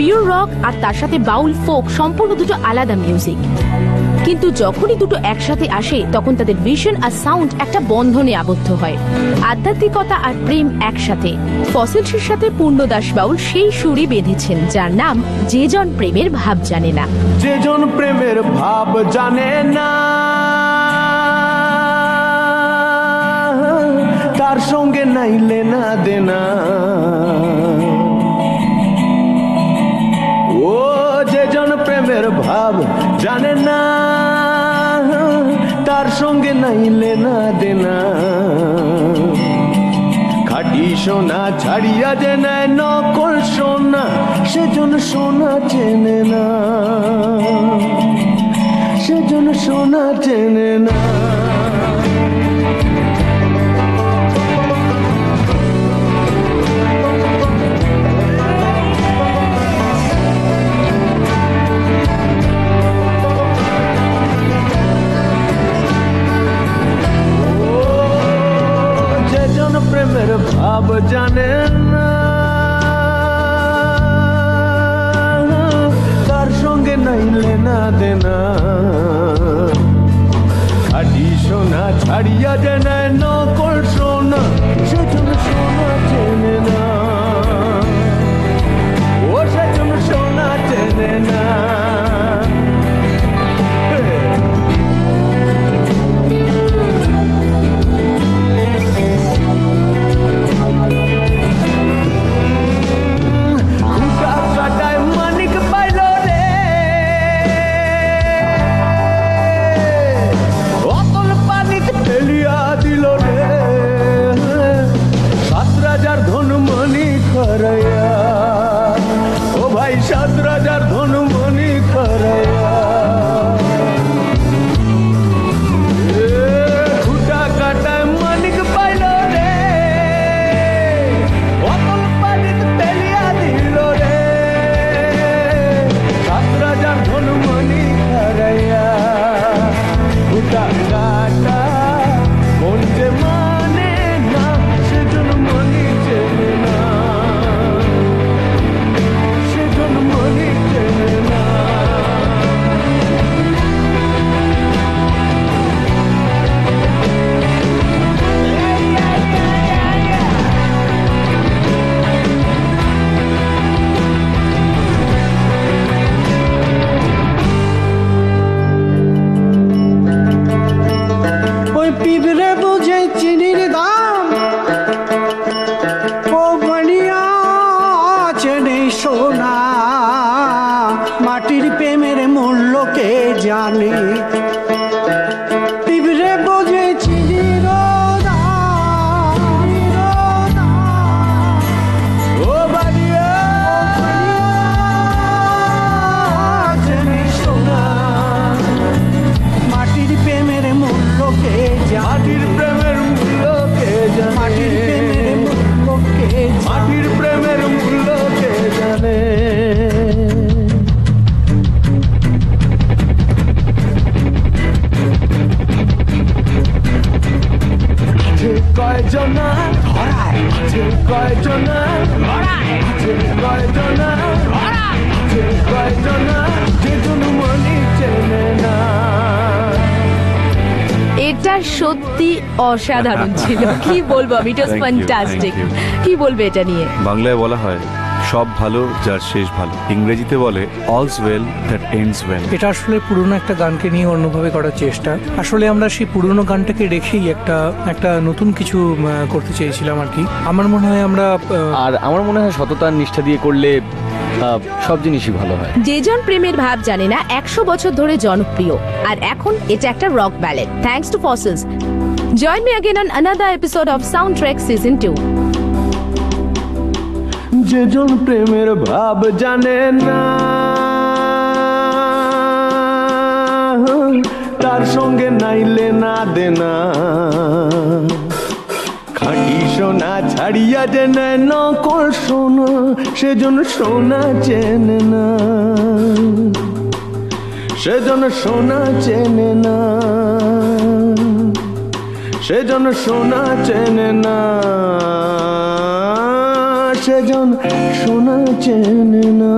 Pure rock আর তার সাথে বাউল folk সম্পূর্ণ দুটো আলাদা মিউজিক, কিন্তু যখনই দুটো একসাথে আসে তখন তাদের ভিশন আর সাউন্ড একটা বন্ধনে আবদ্ধ হয়। আধ্যাত্মিকতা আর প্রেম একসাথে। ফসিলসের সাথে পূর্ণদাস বাউল সেই সুরে বেঁধেছেন যার নাম যে জন প্রেমের ভাব জানে না। যে জন প্রেমের ভাব জানে না তার সঙ্গে নাই লেনা দেনা। ও যে জন প্রেমের ভাব জানে না তার সঙ্গে নাই লেনা দেনা। খাঁটি সোনা ছাড়িয়া যে নেয় নকল সোনা সেজন সোনা চেনে না, সেজন সোনা চেনে না। প্রেমের ভাব জানে না তার সঙ্গে নাই লেনা দেনা। খাঁটি সোনা ছাড়িয়া যে নেয় নকল সোনা সেজন সোনা চেনে না, ও সেজন সোনা চেনে না। ও ভাই ৭,০০০ ধনমণি খরায়া, খুঁটা কাটায় মানিক পাইল রে, অতল পানিতে ফেলিয়া দিল রে। ৭,০০০ ধনমণি খরায়া, খুঁটা কাটা মন যে মানে না সেজন মনি চেনে না, পিঁপড়ে বুঝে চিনির দাম, ও বনিয়া চেনে সোনা, মাটির প্রেমের মূল্য কে জানে। পিঁপড়ে বুঝে চিনির ও বাড়িয়া চেনে সোনা, মাটির প্রেমের মূল্য কে মাটির প্রেমের মূল্য কে জানে, মাটির প্রেমের মূল্য কে, মাটির প্রেমের মূল্য কে জানে। কয়জনা ধরায়, কয়জনা ধরায়, কয়জনা ধরায়, কয়জনা যে মনি চেনে না। এটা সত্যি অসাধারণ ছিল, কি বলবো আমি, ইট ওয়াজ ফ্যান্টাস্টিক। কি বলবে এটা নিয়ে? বাংলায় বলা হয় সব ভালো যার শেষ ভালো, ইংরেজিতে বলে all's well that ends well. এটা আসলে পুরনো একটা গানকে নিয়ে অন্যভাবে করার চেষ্টা। আসলে আমরা সেই পুরনো গানটাকে রেখেই একটা নতুন কিছু করতে চেয়েছিলাম আর কি। আমার মনে হয় আমার মনে হয় সততার নিষ্ঠা দিয়ে করলে সব জিনিসই ভালো হয়। যে জন প্রেমের ভাব জানে না ১০০ বছর ধরে জনপ্রিয়, আর এখন এটা একটা rock ballad. Thanks to Fossils. Join me again on another episode of soundtrack season 2। যে জন প্রেমের ভাব জানে না তার সঙ্গে নাই লেনা দেনা। খাঁটি সোনা ছাড়িয়া যে নেয় নকল সোনা সেজন সোনা চেনে না, সেজন সোনা চেনে না, সেজন সোনা চেনে না, জন সোনা চেনে না।